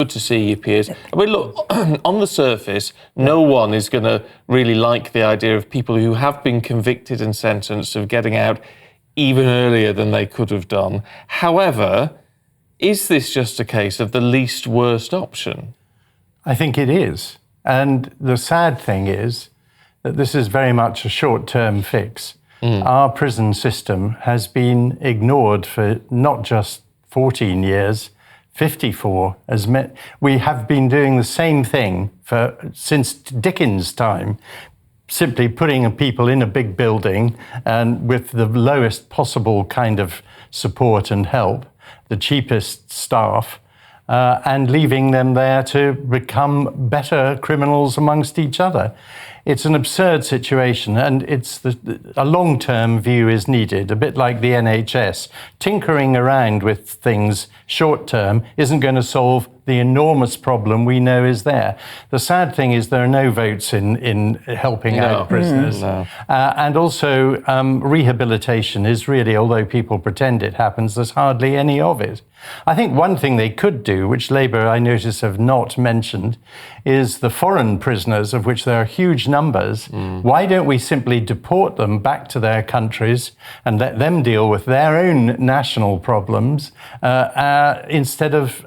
good to see you, Piers. I mean, look, on the surface, no one is going to really like the idea of people who have been convicted and sentenced of getting out even earlier than they could have done. However, is this just a case of the least worst option? I think it is. And the sad thing is that this is very much a short-term fix. Our prison system has been ignored for not just 14 years, 54. We have been doing the same thing since Dickens' time, simply putting people in a big building and with the lowest possible kind of support and help, the cheapest staff, and leaving them there to become better criminals amongst each other. It's an absurd situation, and a long-term view is needed, a bit like the NHS. Tinkering around with things short-term isn't going to solve the enormous problem we know is there. The sad thing is there are no votes in helping out prisoners. And also rehabilitation is really, although people pretend it happens, there's hardly any of it. I think one thing they could do, which Labour, I notice, have not mentioned, is the foreign prisoners, of which there are huge numbers. Why don't we simply deport them back to their countries and let them deal with their own national problems instead of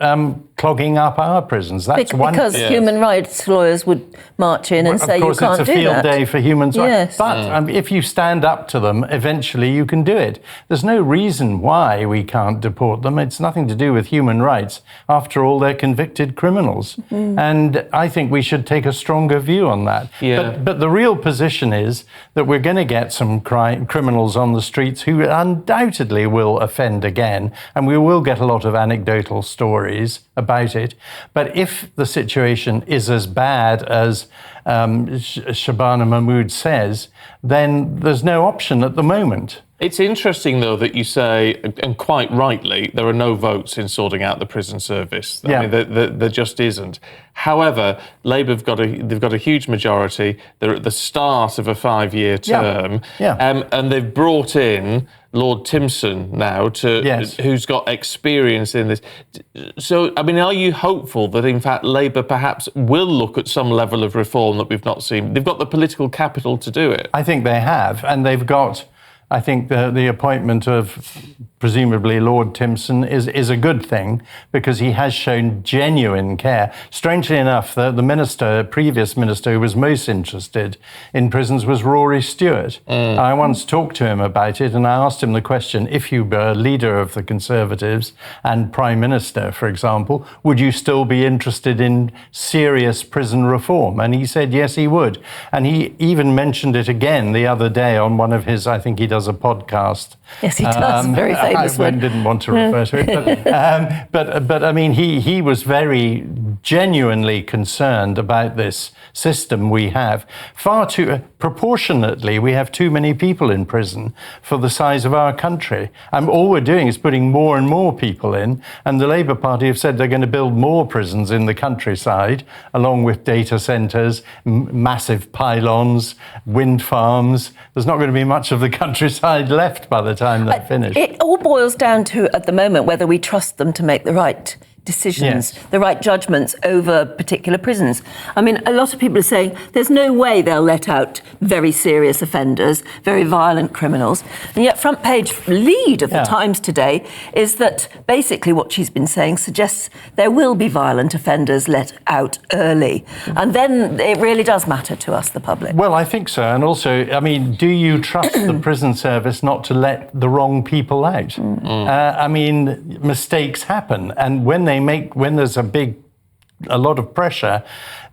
clogging up our prisons? That's because human rights lawyers would march in and say you can't do that. Of course, it's a field day for human rights. Yes. But if you stand up to them, eventually you can do it. There's no reason why we can't deport them. It's nothing to do with human rights. After all, they're convicted criminals. And I think we should take a stronger view on that. But the real position is that we're going to get some criminals on the streets who undoubtedly will offend again, and we will get a lot of anecdotal stories about it. But if the situation is as bad as Shabana Mahmood says, then there's no option at the moment. It's interesting, though, that you say, and quite rightly, there are no votes in sorting out the prison service. I mean, there just isn't. However, Labour they've got a huge majority. They're at the start of a 5-year term, and they've brought in Lord Timpson now, who's got experience in this. So, I mean, are you hopeful that, in fact, Labour perhaps will look at some level of reform that we've not seen? They've got the political capital to do it. I think they have, and they've got... I think the appointment of presumably Lord Timpson is a good thing because he has shown genuine care. Strangely enough, the previous minister who was most interested in prisons was Rory Stewart. I once talked to him about it and I asked him the question, if you were leader of the Conservatives and Prime Minister, for example, would you still be interested in serious prison reform? And he said, yes, he would. And he even mentioned it again the other day on one of his, I think he does a podcast. Yes, he does. Very famous one. I didn't want to refer to it. But I mean, he was very genuinely concerned about this system we have. Proportionately, we have too many people in prison for the size of our country. All we're doing is putting more and more people in. And the Labour Party have said they're going to build more prisons in the countryside, along with data centres, massive pylons, wind farms. There's not going to be much of the countryside left by the time they're finished. It all boils down to, at the moment, whether we trust them to make the right decisions, the right judgments over particular prisons. I mean, a lot of people are saying there's no way they'll let out very serious offenders, very violent criminals. And yet front page lead of the Times today is that basically what she's been saying suggests there will be violent offenders let out early. And then it really does matter to us, the public. Well, I think so. And also, I mean, do you trust the prison service not to let the wrong people out? I mean, mistakes happen. And when there's a lot of pressure,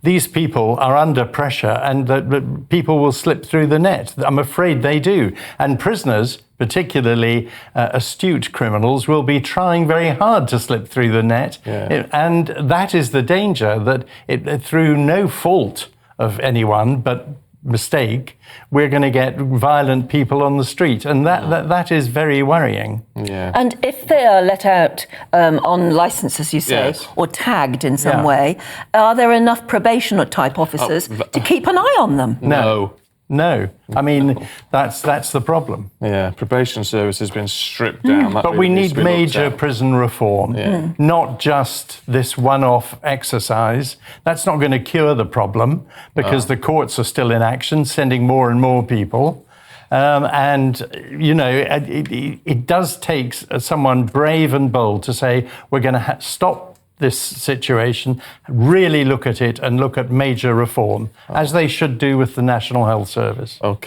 these people are under pressure and the people will slip through the net. I'm afraid they do. And prisoners, particularly astute criminals, will be trying very hard to slip through the net. And that is the danger, that through no fault of anyone but mistake, we're going to get violent people on the street, and that is very worrying. And if they are let out on licence, as you say, or tagged in some way, are there enough probation type officers to keep an eye on them? No. No. I mean, that's the problem. Yeah, probation service has been stripped down. That But really we needs need to be looked major at. prison reform, not just this one-off exercise. That's not going to cure the problem because the courts are still in action, sending more and more people. And, you know, it does take someone brave and bold to say, we're going to stop this situation, really look at it and look at major reform, as they should do with the National Health Service. Okay.